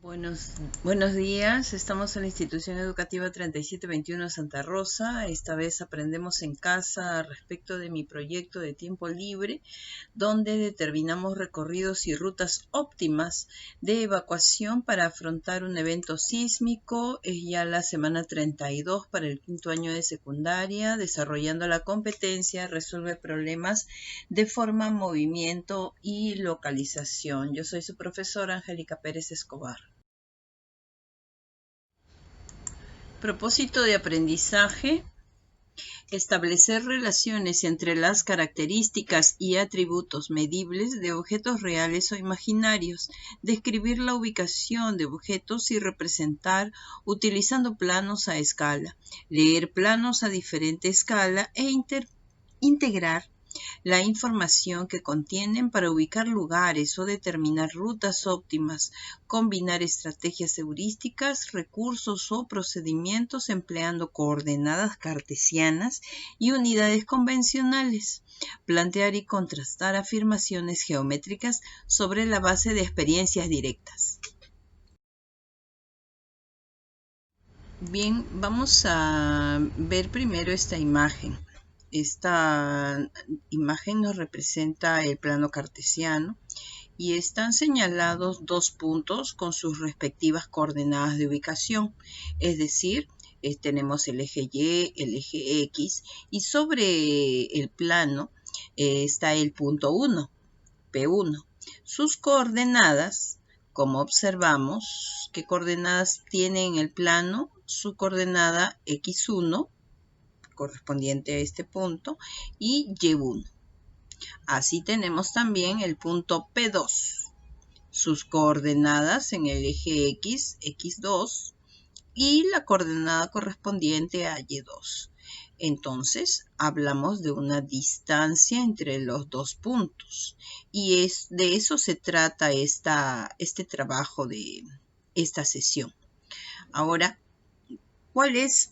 Buenos días, estamos en la institución educativa 3721 Santa Rosa. Esta vez aprendemos en casa respecto de mi proyecto de tiempo libre, donde determinamos recorridos y rutas óptimas de evacuación para afrontar un evento sísmico. Es ya la semana 32 para el quinto año de secundaria, desarrollando la competencia resuelve problemas de forma, movimiento y localización. Yo soy su profesora Angélica Pérez Escobar. Propósito de aprendizaje: establecer relaciones entre las características y atributos medibles de objetos reales o imaginarios, describir la ubicación de objetos y representar utilizando planos a escala, leer planos a diferente escala e integrar la información que contienen para ubicar lugares o determinar rutas óptimas, combinar estrategias heurísticas, recursos o procedimientos empleando coordenadas cartesianas y unidades convencionales, plantear y contrastar afirmaciones geométricas sobre la base de experiencias directas. Bien, vamos a ver primero esta imagen. Esta imagen nos representa el plano cartesiano y están señalados dos puntos con sus respectivas coordenadas de ubicación, es decir, tenemos el eje Y, el eje X, y sobre el plano está el punto 1, P1. Sus coordenadas, como observamos, ¿qué coordenadas tiene en el plano? Su coordenada X1, correspondiente a este punto, y Y1. Así tenemos también el punto P2, sus coordenadas en el eje X, X2, y la coordenada correspondiente a Y2. Entonces, hablamos de una distancia entre los dos puntos, y de eso se trata este trabajo de esta sesión. Ahora, ¿cuál es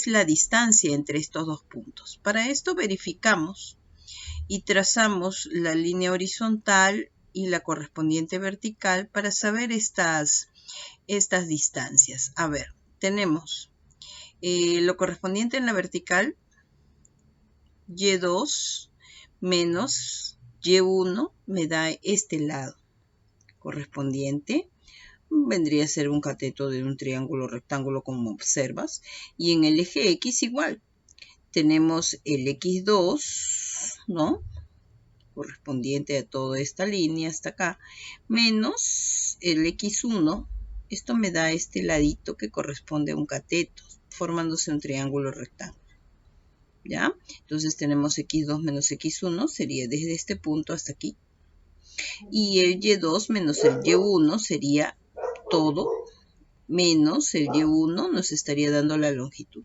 la distancia entre estos dos puntos? Para esto verificamos y trazamos la línea horizontal y la correspondiente vertical para saber estas distancias. A ver, tenemos lo correspondiente en la vertical, Y2 menos Y1 me da este lado correspondiente. Vendría a ser un cateto de un triángulo rectángulo como observas. Y en el eje X igual. Tenemos el X2, ¿no? Correspondiente a toda esta línea hasta acá, menos el X1. Esto me da este ladito que corresponde a un cateto, formándose un triángulo rectángulo. ¿Ya? Entonces tenemos X2 menos X1, sería desde este punto hasta aquí. Y el Y2 menos el Y1 sería todo menos el Y1, nos estaría dando la longitud.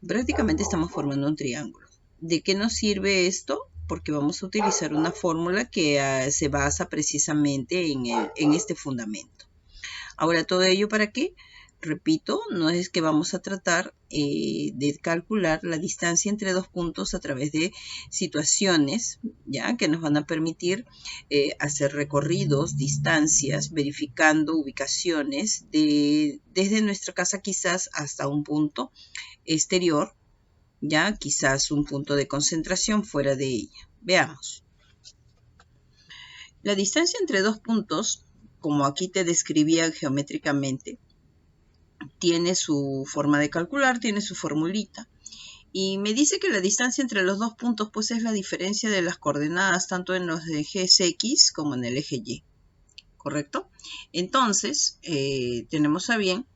Prácticamente estamos formando un triángulo. ¿De qué nos sirve esto? Porque vamos a utilizar una fórmula que se basa precisamente en este fundamento. Ahora, ¿todo ello para qué? Repito, no es que vamos a tratar de calcular la distancia entre dos puntos a través de situaciones, ¿ya? Que nos van a permitir hacer recorridos, distancias, verificando ubicaciones desde nuestra casa quizás hasta un punto exterior, ya quizás un punto de concentración fuera de ella. Veamos. La distancia entre dos puntos, como aquí te describía geométricamente, tiene su forma de calcular, tiene su formulita. Y me dice que la distancia entre los dos puntos pues es la diferencia de las coordenadas tanto en los ejes X como en el eje Y. ¿Correcto? Entonces, tenemos a bien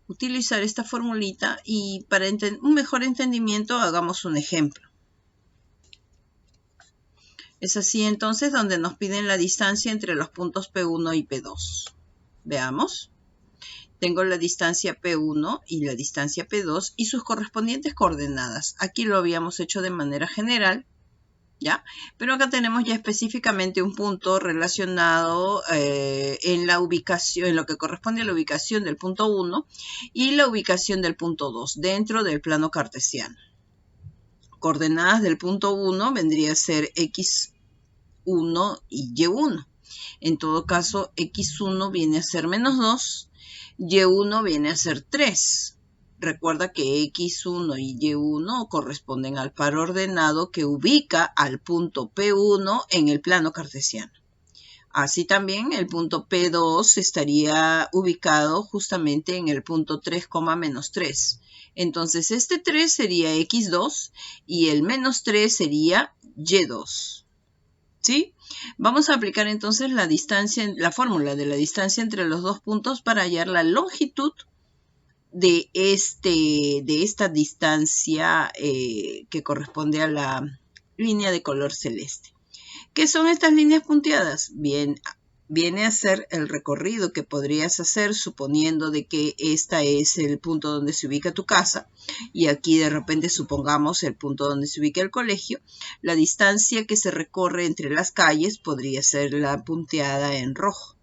utilizar esta formulita y para un mejor entendimiento hagamos un ejemplo. Es así entonces donde nos piden la distancia entre los puntos P1 y P2. Veamos. Tengo la distancia P1 y la distancia P2 y sus correspondientes coordenadas. Aquí lo habíamos hecho de manera general, ¿ya? Pero acá tenemos ya específicamente un punto relacionado en la ubicación, en lo que corresponde a la ubicación del punto 1 y la ubicación del punto 2 dentro del plano cartesiano. Coordenadas del punto 1 vendría a ser X1 y Y1. En todo caso, x1 viene a ser menos 2, y1 viene a ser 3. Recuerda que x1 y y1 corresponden al par ordenado que ubica al punto P1 en el plano cartesiano. Así también el punto P2 estaría ubicado justamente en el punto 3, menos 3. Entonces este 3 sería x2 y el menos 3 sería y2. ¿Sí? Vamos a aplicar entonces la fórmula de la distancia entre los dos puntos para hallar la longitud de esta distancia que corresponde a la línea de color celeste. ¿Qué son estas líneas punteadas? Bien, viene a ser el recorrido que podrías hacer suponiendo de que este es el punto donde se ubica tu casa y aquí de repente supongamos el punto donde se ubica el colegio. La distancia que se recorre entre las calles podría ser la punteada en rojo.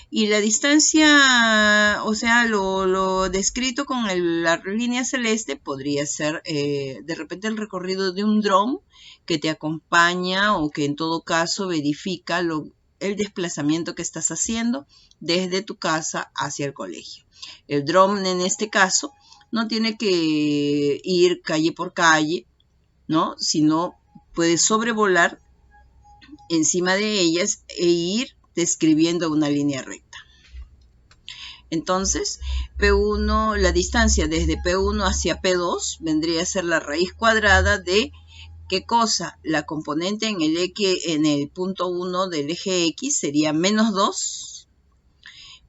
Y la distancia, o sea, lo descrito con la línea celeste podría ser de repente el recorrido de un dron que te acompaña o que en todo caso verifica el desplazamiento que estás haciendo desde tu casa hacia el colegio. El dron en este caso no tiene que ir calle por calle, ¿no? Sino puede sobrevolar encima de ellas e ir describiendo una línea recta. Entonces, P1, la distancia desde P1 hacia P2 vendría a ser la raíz cuadrada de, ¿qué cosa? La componente en el punto 1 del eje X sería menos 2,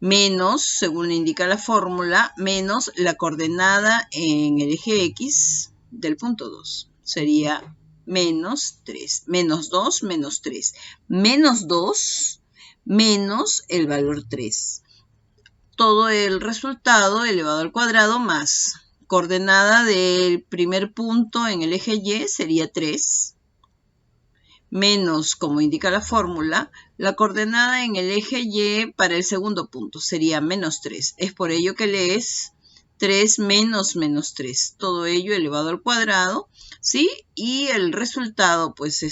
menos, según indica la fórmula, menos la coordenada en el eje X del punto 2. Sería menos 3, menos 2, menos 3, menos 2, menos el valor 3. Todo el resultado elevado al cuadrado más coordenada del primer punto en el eje Y sería 3, menos, como indica la fórmula, la coordenada en el eje Y para el segundo punto sería menos 3. Es por ello que lees 3 menos menos 3. Todo ello elevado al cuadrado, ¿sí? Y el resultado pues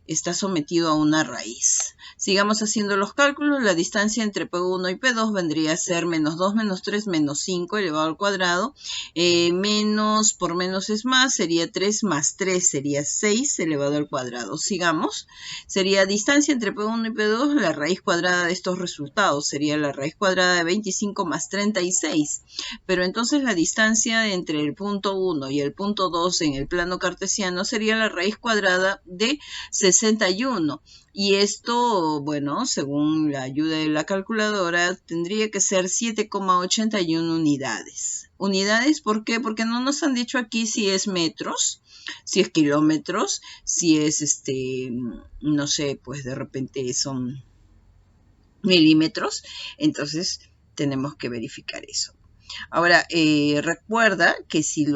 está sometido a una raíz. Sigamos haciendo los cálculos. La distancia entre P1 y P2 vendría a ser menos 2 menos 3 menos 5 elevado al cuadrado. Menos por menos es más, sería 3 más 3 sería 6 elevado al cuadrado. Sigamos. Sería distancia entre P1 y P2, la raíz cuadrada de estos resultados. Sería la raíz cuadrada de 25 más 36. Pero entonces la distancia entre el punto 1 y el punto 2 en el plano cartesiano sería la raíz cuadrada de 61. Y esto, bueno, según la ayuda de la calculadora, tendría que ser 7,81 unidades. ¿Unidades por qué? Porque no nos han dicho aquí si es metros, si es kilómetros, si es, no sé, pues de repente son milímetros. Entonces, tenemos que verificar eso. Ahora, recuerda que si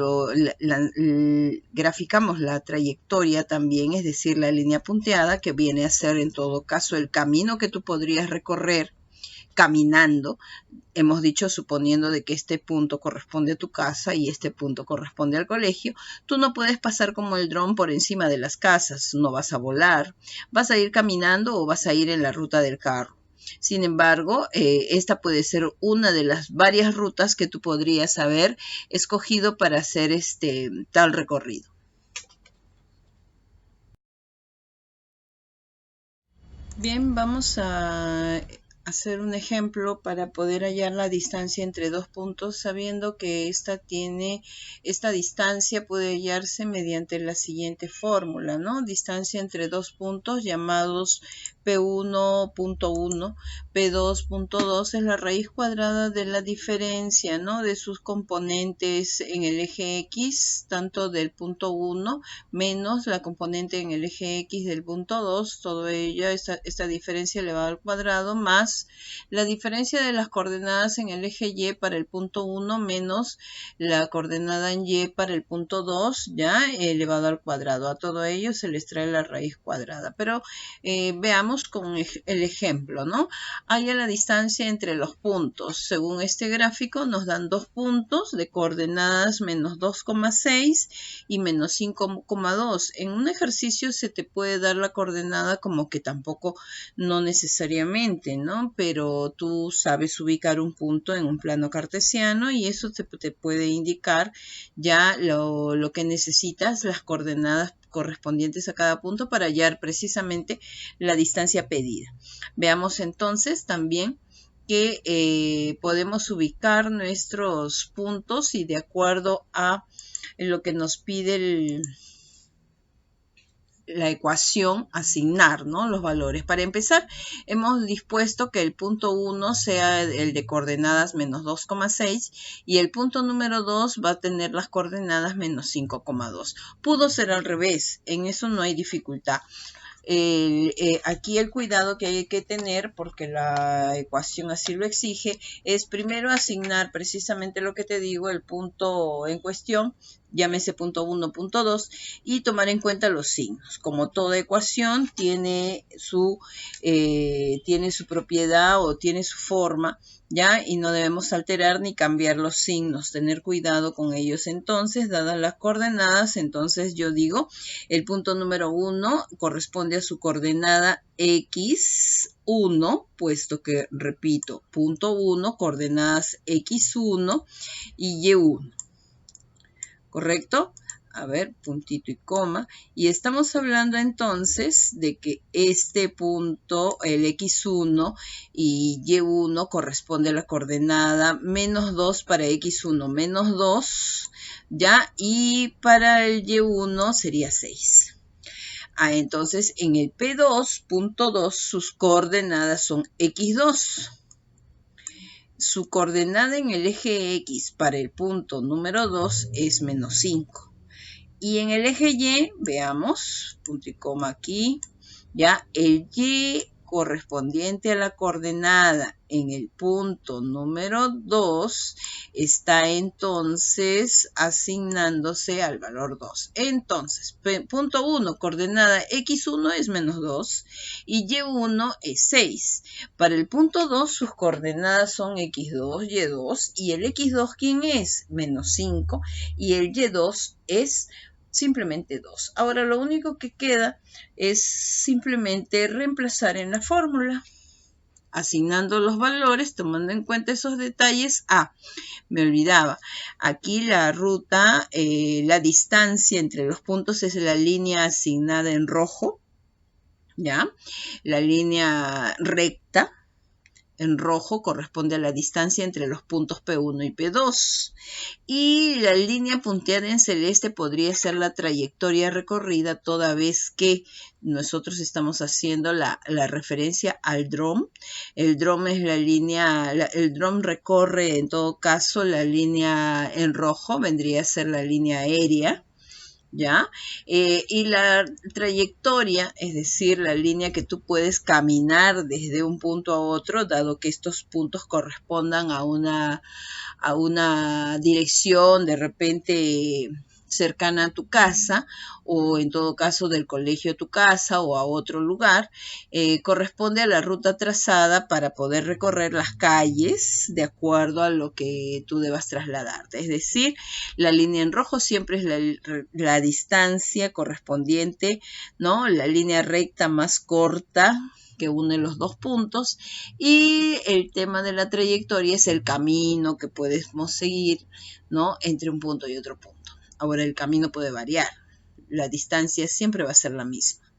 graficamos la trayectoria también, es decir, la línea punteada, que viene a ser en todo caso el camino que tú podrías recorrer caminando, hemos dicho suponiendo de que este punto corresponde a tu casa y este punto corresponde al colegio, tú no puedes pasar como el dron por encima de las casas, no vas a volar, vas a ir caminando o vas a ir en la ruta del carro. Sin embargo, esta puede ser una de las varias rutas que tú podrías haber escogido para hacer tal recorrido. Bien, vamos a hacer un ejemplo para poder hallar la distancia entre dos puntos, sabiendo que esta distancia puede hallarse mediante la siguiente fórmula, ¿no? Distancia entre dos puntos llamados P1.1, P2.2 es la raíz cuadrada de la diferencia, ¿no? De sus componentes en el eje X, tanto del punto 1 menos la componente en el eje X del punto 2, todo ello, esta diferencia elevada al cuadrado, más la diferencia de las coordenadas en el eje Y para el punto 1 menos la coordenada en Y para el punto 2, ya elevado al cuadrado. A todo ello se les trae la raíz cuadrada. Pero veamos veamos con el ejemplo, ¿no? Halla la distancia entre los puntos. Según este gráfico nos dan 2 puntos de coordenadas menos 2,6 y menos 5,2. En un ejercicio se te puede dar la coordenada como que tampoco, no necesariamente, ¿no? Pero tú sabes ubicar un punto en un plano cartesiano y eso te puede indicar ya lo que necesitas, las coordenadas correspondientes a cada punto para hallar precisamente la distancia pedida. Veamos entonces también que podemos ubicar nuestros puntos y de acuerdo a lo que nos pide la ecuación asignar, ¿no? Los valores. Para empezar, hemos dispuesto que el punto 1 sea el de coordenadas menos 2,6 y el punto número 2 va a tener las coordenadas menos 5,2. Pudo ser al revés, en eso no hay dificultad. Aquí el cuidado que hay que tener, porque la ecuación así lo exige, es primero asignar precisamente lo que te digo, el punto en cuestión, llámese punto 1, punto 2, y tomar en cuenta los signos. Como toda ecuación tiene su propiedad o tiene su forma, ¿ya? Y no debemos alterar ni cambiar los signos, tener cuidado con ellos. Entonces, dadas las coordenadas, entonces yo digo, el punto número 1 corresponde a su coordenada x1, puesto que, repito, punto 1, coordenadas x1 y y1. ¿Correcto? A ver, puntito y coma. Y estamos hablando entonces de que este punto, el x1 y y1 corresponde a la coordenada menos 2 para x1, menos 2, ¿ya? Y para el y1 sería 6. Entonces en el P2, punto 2, sus coordenadas son x2. Su coordenada en el eje X para el punto número 2 es menos 5. Y en el eje Y, veamos, punto y coma aquí, ya el Y correspondiente a la coordenada en el punto número 2 está entonces asignándose al valor 2. Entonces, punto 1, coordenada x1 es menos 2 y y1 es 6. Para el punto 2, sus coordenadas son x2, y2 y el x2, ¿quién es? Menos 5 y el y2 es simplemente 2. Ahora lo único que queda es simplemente reemplazar en la fórmula, asignando los valores, tomando en cuenta esos detalles. Me olvidaba, aquí la ruta, la distancia entre los puntos es la línea asignada en rojo, ¿ya? La línea recta en rojo corresponde a la distancia entre los puntos P1 y P2. Y la línea punteada en celeste podría ser la trayectoria recorrida, toda vez que nosotros estamos haciendo la referencia al DROM. El DROM es la línea, el DROM recorre en todo caso la línea en rojo, vendría a ser la línea aérea, ¿ya? Y la trayectoria, es decir, la línea que tú puedes caminar desde un punto a otro, dado que estos puntos correspondan a una dirección de repente cercana a tu casa o en todo caso del colegio a tu casa o a otro lugar, corresponde a la ruta trazada para poder recorrer las calles de acuerdo a lo que tú debas trasladarte. Es decir, la línea en rojo siempre es la distancia correspondiente, ¿no? La línea recta más corta que une los dos puntos, y el tema de la trayectoria es el camino que podemos seguir, ¿no? Entre un punto y otro punto. Ahora el camino puede variar, la distancia siempre va a ser la misma,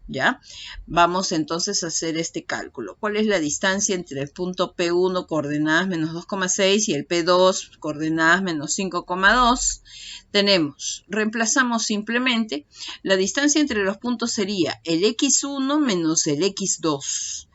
¿ya? Vamos entonces a hacer este cálculo. ¿Cuál es la distancia entre el punto P1, coordenadas menos 2,6 y el P2, coordenadas menos 5,2? Reemplazamos simplemente, la distancia entre los puntos sería el x1 menos el x2.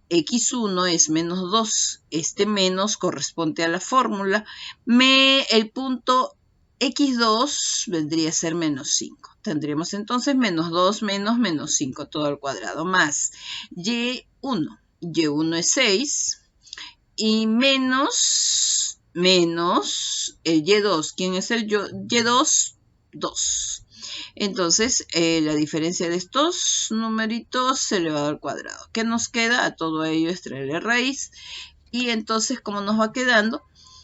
X1 es menos 2, este menos corresponde a la fórmula, el punto x2 vendría a ser menos 5. Tendríamos entonces menos 2 menos 5 todo al cuadrado, más y1. Y1 es 6 y menos el y2. ¿Quién es el y2? 2. Entonces, la diferencia de estos numeritos elevado al cuadrado. ¿Qué nos queda? A todo ello extraerle raíz. Y entonces, ¿cómo nos va quedando?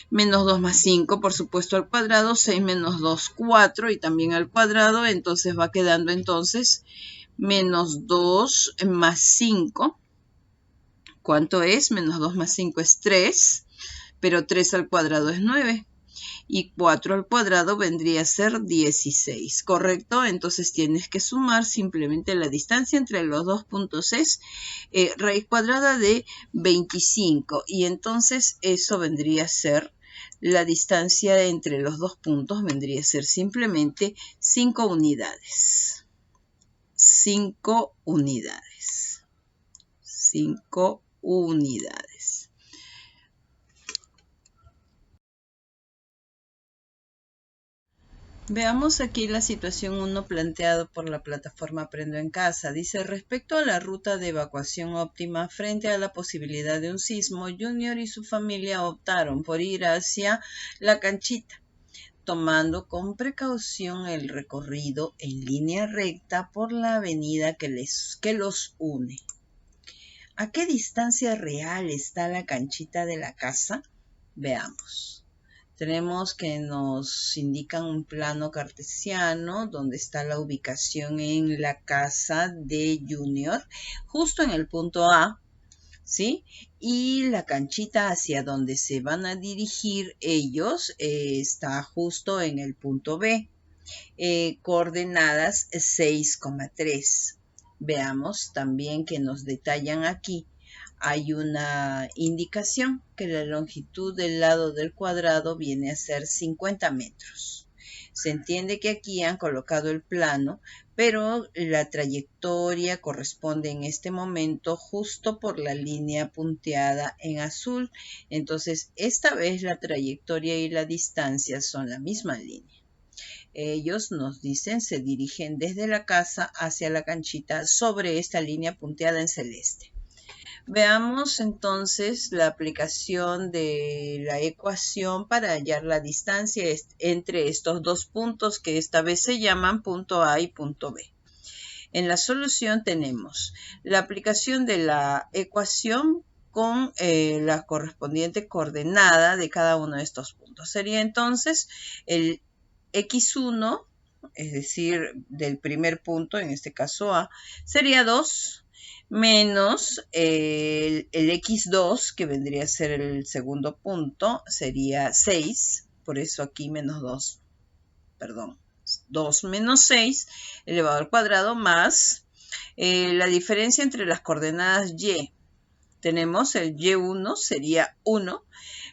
Menos 2 más 5, por supuesto, al cuadrado. 6 menos 2, 4. Y también al cuadrado. Entonces, va quedando entonces menos 2 más 5. ¿Cuánto es? Menos 2 más 5 es 3. Pero 3 al cuadrado es 9. Y 4 al cuadrado vendría a ser 16, ¿correcto? Entonces tienes que sumar simplemente la distancia entre los dos puntos es raíz cuadrada de 25. Y entonces eso vendría a ser, la distancia entre los dos puntos vendría a ser simplemente 5 unidades. 5 unidades. 5 unidades. Veamos aquí la situación 1 planteado por la plataforma Aprendo en Casa. Dice, respecto a la ruta de evacuación óptima frente a la posibilidad de un sismo, Junior y su familia optaron por ir hacia la canchita, tomando con precaución el recorrido en línea recta por la avenida que los une. ¿A qué distancia real está la canchita de la casa? Veamos. Tenemos que nos indican un plano cartesiano donde está la ubicación en la casa de Junior, justo en el punto A, ¿sí? Y la canchita hacia donde se van a dirigir ellos está justo en el punto B, coordenadas 6,3. Veamos también que nos detallan aquí. Hay una indicación que la longitud del lado del cuadrado viene a ser 50 metros. Se entiende que aquí han colocado el plano, pero la trayectoria corresponde en este momento justo por la línea punteada en azul. Entonces, esta vez la trayectoria y la distancia son la misma línea. Ellos nos dicen, se dirigen desde la casa hacia la canchita sobre esta línea punteada en celeste. Veamos entonces la aplicación de la ecuación para hallar la distancia entre estos dos puntos que esta vez se llaman punto A y punto B. En la solución tenemos la aplicación de la ecuación con la correspondiente coordenada de cada uno de estos puntos. Sería entonces el x1, es decir, del primer punto, en este caso A, sería 2 menos el x2, que vendría a ser el segundo punto, sería 6, por eso aquí menos 2, perdón, 2 menos 6 elevado al cuadrado más la diferencia entre las coordenadas y. Tenemos el y1 sería 1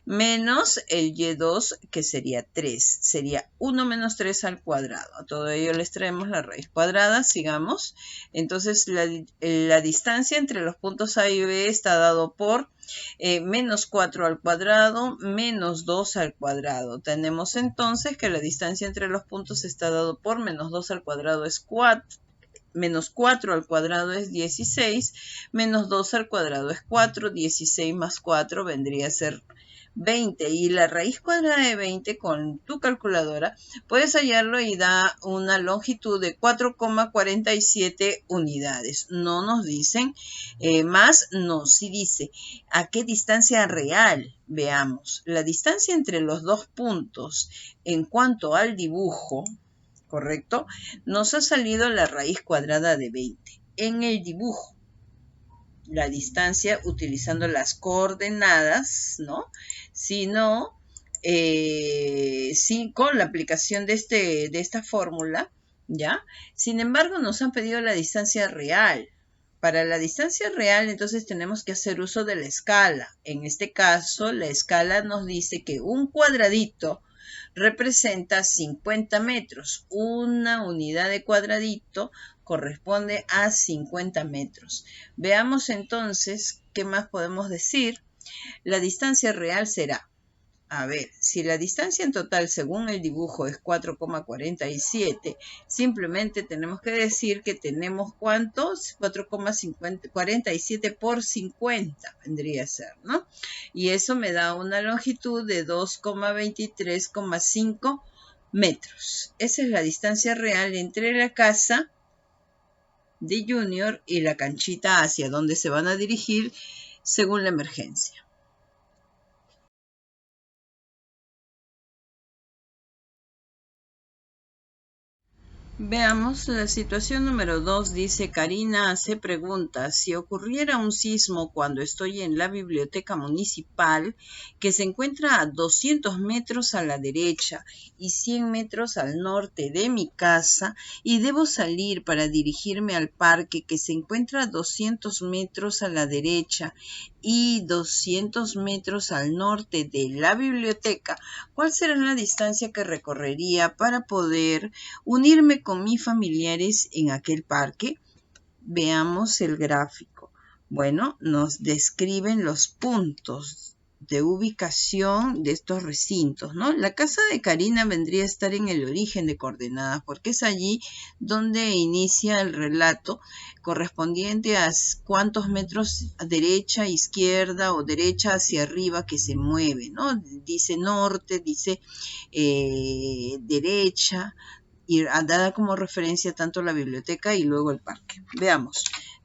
menos el y2 que sería 3. Sería 1 menos 3 al cuadrado. A todo ello les traemos la raíz cuadrada. Sigamos. Entonces la distancia entre los puntos A y B está dado por menos 4 al cuadrado menos 2 al cuadrado. Tenemos entonces que la distancia entre los puntos está dado por menos 2 al cuadrado es 4. Menos 4 al cuadrado es 16, menos 2 al cuadrado es 4, 16 más 4 vendría a ser 20. Y la raíz cuadrada de 20 con tu calculadora puedes hallarlo y da una longitud de 4,47 unidades. No nos dicen más, no, sí dice a qué distancia real. Veamos, la distancia entre los dos puntos en cuanto al dibujo, ¿correcto? Nos ha salido la raíz cuadrada de 20. En el dibujo, la distancia utilizando las coordenadas, ¿no? Si no, con la aplicación de esta fórmula, ¿ya? Sin embargo, nos han pedido la distancia real. Para la distancia real, entonces tenemos que hacer uso de la escala. En este caso, la escala nos dice que un cuadradito representa 50 metros. Una unidad de cuadradito corresponde a 50 metros. Veamos entonces qué más podemos decir. La distancia real será, a ver, si la distancia en total según el dibujo es 4,47, simplemente tenemos que decir que tenemos ¿cuántos? 4,47 por 50 vendría a ser, ¿no? Y eso me da una longitud de 2,23,5 metros. Esa es la distancia real entre la casa de Junior y la canchita hacia donde se van a dirigir según la emergencia. Veamos la situación número 2. Dice, Karina se pregunta, si ocurriera un sismo cuando estoy en la biblioteca municipal, que se encuentra a 200 metros a la derecha y 100 metros al norte de mi casa, y debo salir para dirigirme al parque que se encuentra a 200 metros a la derecha y 200 metros al norte de la biblioteca, ¿cuál será la distancia que recorrería para poder unirme con mis familiares en aquel parque? Veamos el gráfico. Bueno, nos describen los puntos de ubicación de estos recintos, ¿no? La casa de Karina vendría a estar en el origen de coordenadas, porque es allí donde inicia el relato correspondiente a cuántos metros a derecha, izquierda o derecha hacia arriba que se mueve, ¿no? Dice norte, dice derecha, y dada como referencia tanto la biblioteca y luego el parque. Veamos.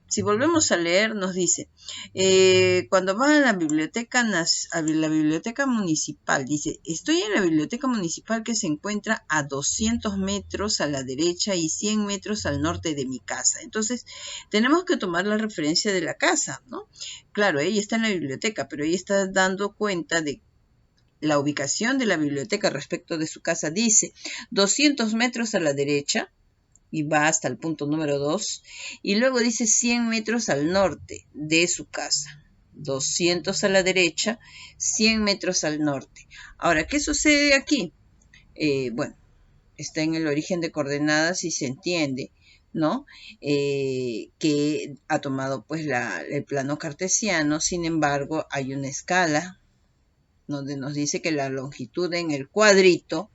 Si volvemos a leer, nos dice, cuando va a la biblioteca municipal, dice, estoy en la biblioteca municipal que se encuentra a 200 metros a la derecha y 100 metros al norte de mi casa. Entonces, tenemos que tomar la referencia de la casa, ¿no? Claro, ella está en la biblioteca, pero ella está dando cuenta de la ubicación de la biblioteca respecto de su casa. Dice 200 metros a la derecha y va hasta el punto número 2, y luego dice 100 metros al norte de su casa. 200 a la derecha, 100 metros al norte. Ahora, ¿qué sucede aquí? Bueno, está en el origen de coordenadas y se entiende, ¿no? Que ha tomado pues el plano cartesiano. Sin embargo, hay una escala donde nos dice que la longitud en el cuadrito,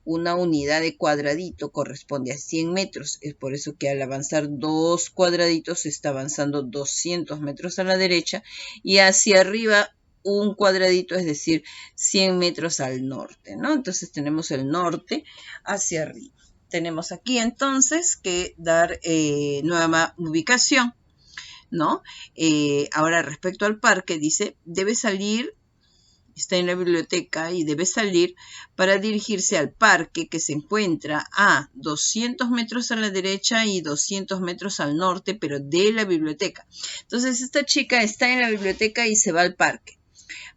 una unidad de cuadradito, corresponde a 100 metros. Es por eso que al avanzar 2 cuadraditos está avanzando 200 metros a la derecha, y hacia arriba un cuadradito, es decir, 100 metros al norte, ¿no? Entonces tenemos el norte hacia arriba. Tenemos aquí entonces que dar nueva ubicación, ¿no? Ahora respecto al parque, dice, debe salir, está en la biblioteca y debe salir para dirigirse al parque que se encuentra a 200 metros a la derecha y 200 metros al norte, pero de la biblioteca. Entonces esta chica está en la biblioteca y se va al parque.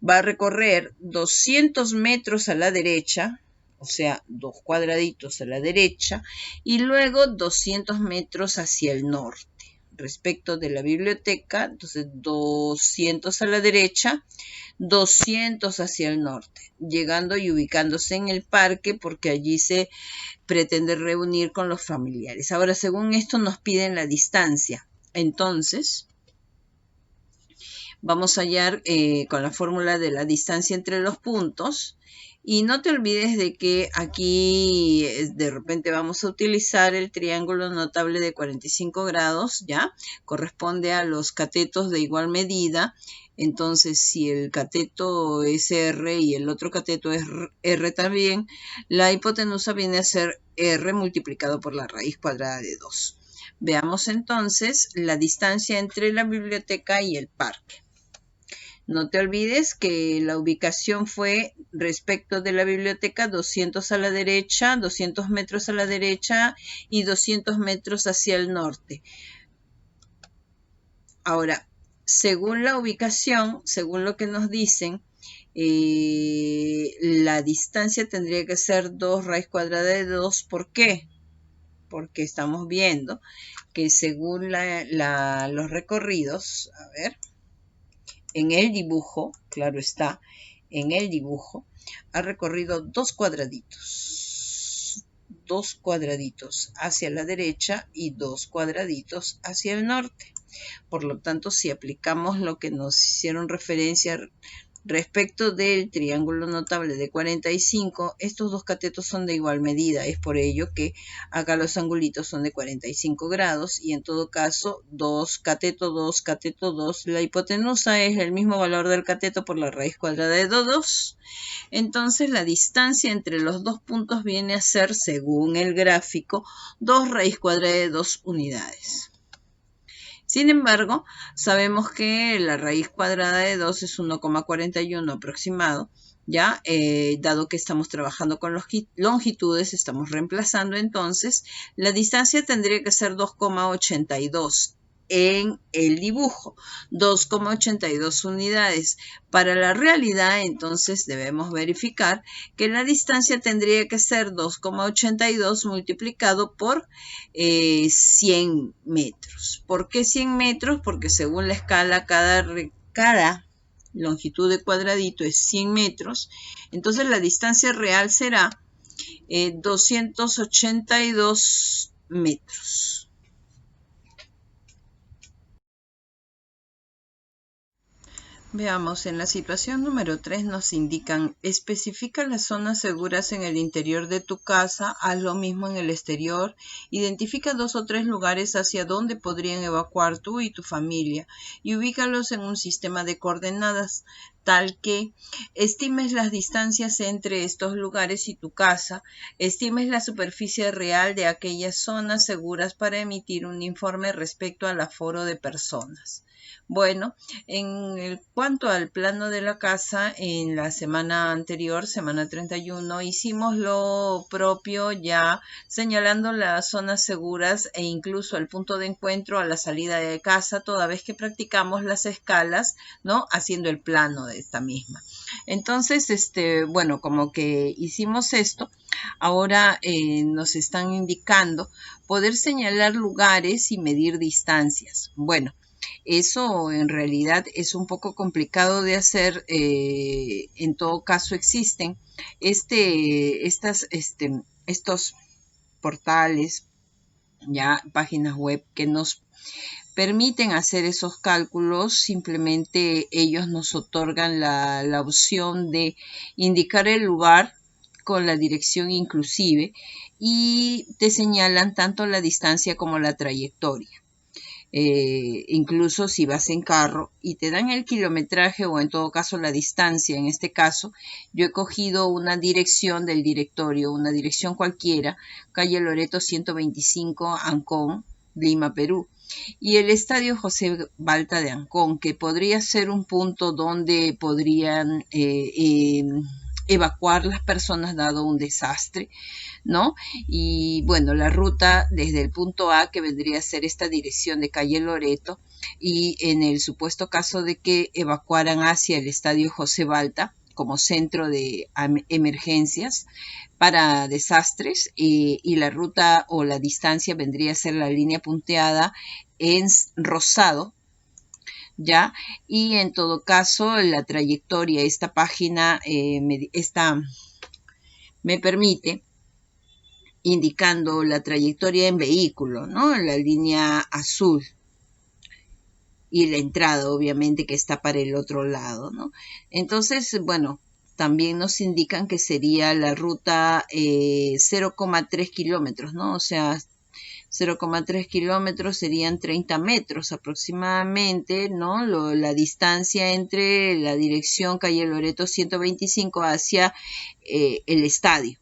Va a recorrer 200 metros a la derecha, o sea, 2 cuadraditos a la derecha, y luego 200 metros hacia el norte. Respecto de la biblioteca, entonces 200 a la derecha, 200 hacia el norte, llegando y ubicándose en el parque porque allí se pretende reunir con los familiares. Ahora, según esto nos piden la distancia. Entonces, vamos a hallar con la fórmula de la distancia entre los puntos. Y no te olvides de que aquí de repente vamos a utilizar el triángulo notable de 45 grados, ¿ya? Corresponde a los catetos de igual medida. Entonces, si el cateto es R y el otro cateto es R también, la hipotenusa viene a ser R multiplicado por la raíz cuadrada de 2. Veamos entonces la distancia entre la biblioteca y el parque. No te olvides que la ubicación fue respecto de la biblioteca 200 a la derecha, 200 metros a la derecha y 200 metros hacia el norte. Ahora, según la ubicación, según lo que nos dicen, la distancia tendría que ser 2 raíz cuadrada de 2. ¿Por qué? Porque estamos viendo que según los recorridos, a ver, en el dibujo, claro está, en el dibujo, ha recorrido 2 cuadraditos. 2 cuadraditos hacia la derecha y 2 cuadraditos hacia el norte. Por lo tanto, si aplicamos lo que nos hicieron referencia Respecto del triángulo notable de 45, estos dos catetos son de igual medida. Es por ello que acá los angulitos son de 45 grados y en todo caso 2 cateto 2 cateto 2. La hipotenusa es el mismo valor del cateto por la raíz cuadrada de 2. Entonces la distancia entre los dos puntos viene a ser, según el gráfico, 2 raíz cuadrada de 2 unidades. Sin embargo, sabemos que la raíz cuadrada de 2 es 1,41 aproximado, ¿ya? Dado que estamos trabajando con longitudes, estamos reemplazando, entonces la distancia tendría que ser 2,82 en el dibujo, 2,82 unidades. Para la realidad, entonces debemos verificar que la distancia tendría que ser 2,82 multiplicado por 100 metros. ¿Por qué 100 metros? Porque según la escala, cada longitud de cuadradito es 100 metros. Entonces la distancia real será 282 metros. Veamos, en la situación número 3 nos indican, especifica las zonas seguras en el interior de tu casa, haz lo mismo en el exterior, identifica 2 o 3 lugares hacia donde podrían evacuar tú y tu familia y ubícalos en un sistema de coordenadas tal que estimes las distancias entre estos lugares y tu casa, estimes la superficie real de aquellas zonas seguras para emitir un informe respecto al aforo de personas. Bueno, en cuanto al plano de la casa, en la semana anterior, semana 31, hicimos lo propio ya señalando las zonas seguras e incluso el punto de encuentro a la salida de casa, toda vez que practicamos las escalas, ¿no? Haciendo el plano de esta misma. Entonces, bueno, como que hicimos esto, ahora nos están indicando poder señalar lugares y medir distancias. Bueno, eso en realidad es un poco complicado de hacer. En todo caso existen estos portales, ya páginas web que nos permiten hacer esos cálculos. Simplemente ellos nos otorgan la opción de indicar el lugar con la dirección inclusive y te señalan tanto la distancia como la trayectoria. Incluso si vas en carro y te dan el kilometraje o en todo caso la distancia. En este caso yo he cogido una dirección del directorio, una dirección cualquiera, calle Loreto 125, Ancón, Lima, Perú, y el estadio José Balta de Ancón, que podría ser un punto donde podrían evacuar las personas dado un desastre, ¿no? Y bueno, la ruta desde el punto A, que vendría a ser esta dirección de calle Loreto, y en el supuesto caso de que evacuaran hacia el estadio José Balta como centro de emergencias para desastres, y la ruta o la distancia vendría a ser la línea punteada en rosado, ¿ya? Y en todo caso la trayectoria, esta página me permite indicando la trayectoria en vehículo, ¿no? La línea azul y la entrada, obviamente, que está para el otro lado, ¿no? Entonces, bueno, también nos indican que sería la ruta 0,3 kilómetros, ¿no? O sea, 0,3 kilómetros serían 30 metros aproximadamente, ¿no? La distancia entre la dirección calle Loreto 125 hacia el estadio.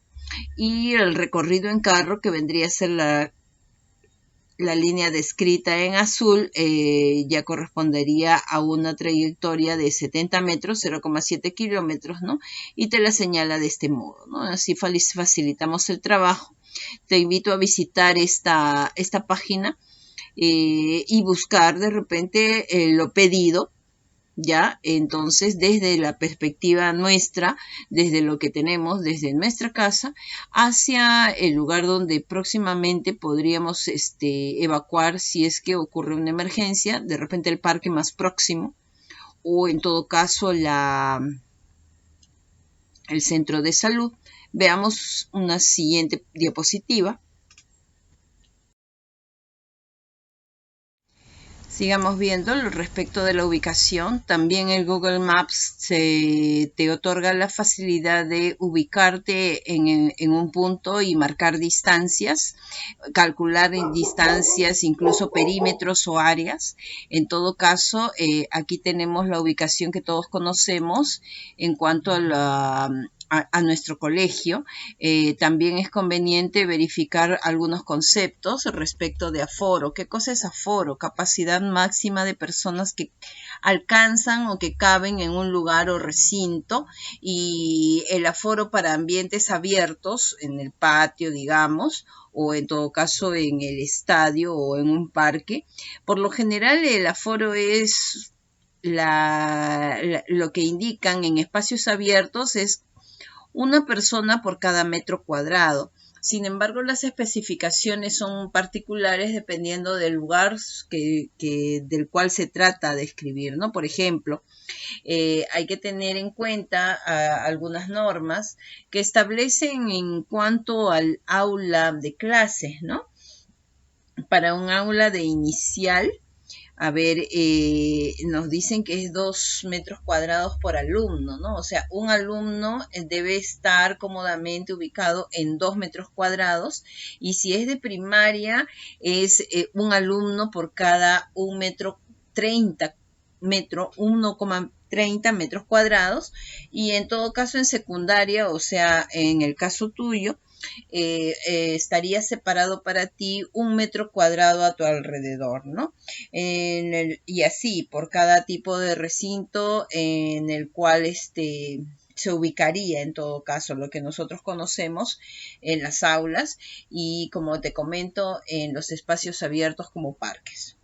Y el recorrido en carro, que vendría a ser la línea descrita en azul, ya correspondería a una trayectoria de 70 metros, 0,7 kilómetros, ¿no? Y te la señala de este modo, ¿no? Así facilitamos el trabajo. Te invito a visitar esta página y buscar de repente lo pedido, ¿ya? Entonces, desde la perspectiva nuestra, desde lo que tenemos, desde nuestra casa, hacia el lugar donde próximamente podríamos evacuar si es que ocurre una emergencia, de repente el parque más próximo, o en todo caso el centro de salud. Veamos una siguiente diapositiva. Sigamos viendo respecto de la ubicación. También el Google Maps te otorga la facilidad de ubicarte en un punto y marcar distancias, calcular distancias, incluso perímetros o áreas. En todo caso, aquí tenemos la ubicación que todos conocemos en cuanto a nuestro colegio. También es conveniente verificar algunos conceptos respecto de aforo. ¿Qué cosa es aforo? Capacidad máxima de personas que alcanzan o que caben en un lugar o recinto, y el aforo para ambientes abiertos, en el patio, digamos, o en todo caso en el estadio o en un parque. Por lo general el aforo es lo que indican en espacios abiertos es una persona por cada metro cuadrado. Sin embargo, las especificaciones son particulares dependiendo del lugar del cual se trata de escribir, ¿no? Por ejemplo, hay que tener en cuenta algunas normas que establecen en cuanto al aula de clases, ¿no? Para un aula de inicial, a ver, nos dicen que es 2 metros cuadrados por alumno, ¿no? O sea, un alumno debe estar cómodamente ubicado en 2 metros cuadrados, y si es de primaria es un alumno por cada 1,30 metros cuadrados, y en todo caso en secundaria, o sea, en el caso tuyo, estaría separado para ti 1 metro cuadrado a tu alrededor, ¿no? Y así por cada tipo de recinto en el cual se ubicaría en todo caso lo que nosotros conocemos en las aulas y, como te comento, en los espacios abiertos como parques.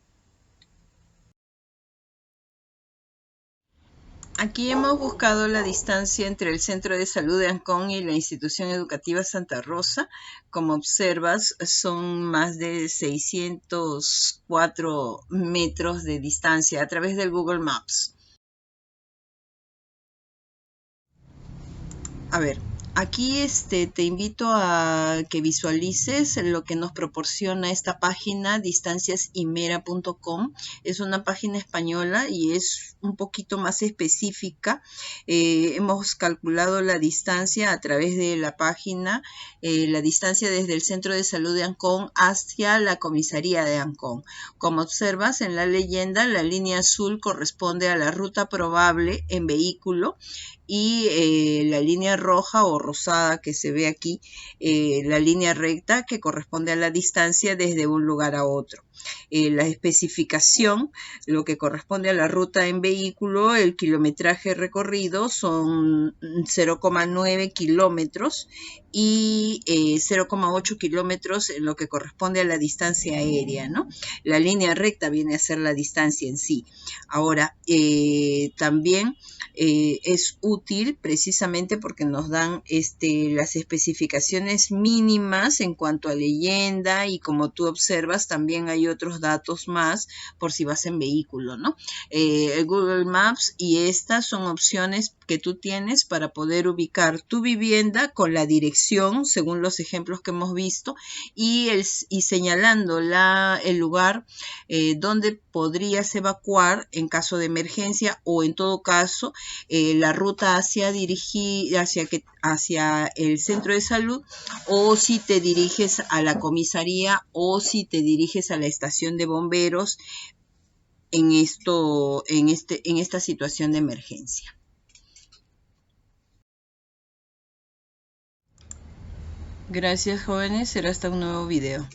Aquí hemos buscado la distancia entre el Centro de Salud de Ancón y la Institución Educativa Santa Rosa. Como observas, son más de 604 metros de distancia a través del Google Maps. A ver, aquí te invito a que visualices lo que nos proporciona esta página, distanciasimera.com. Es una página española y es un poquito más específica. Hemos calculado la distancia a través de la página, la distancia desde el Centro de Salud de Ancón hacia la comisaría de Ancón. Como observas en la leyenda, la línea azul corresponde a la ruta probable en vehículo, y la línea roja o rosada que se ve aquí, la línea recta que corresponde a la distancia desde un lugar a otro. La especificación, lo que corresponde a la ruta en vehículo, el kilometraje recorrido son 0,9 kilómetros y 0,8 kilómetros en lo que corresponde a la distancia aérea, ¿no? La línea recta viene a ser la distancia en sí. Ahora, también es útil precisamente porque nos dan las especificaciones mínimas en cuanto a leyenda, y como tú observas también hay otros datos más por si vas en vehículo, ¿no? El Google Maps y estas son opciones que tú tienes para poder ubicar tu vivienda con la dirección según los ejemplos que hemos visto, y señalando el lugar donde podrías evacuar en caso de emergencia, o en todo caso la ruta hacia el centro de salud, o si te diriges a la comisaría, o si te diriges a la estación de bomberos en esta situación de emergencia. Gracias, jóvenes. Será hasta un nuevo video.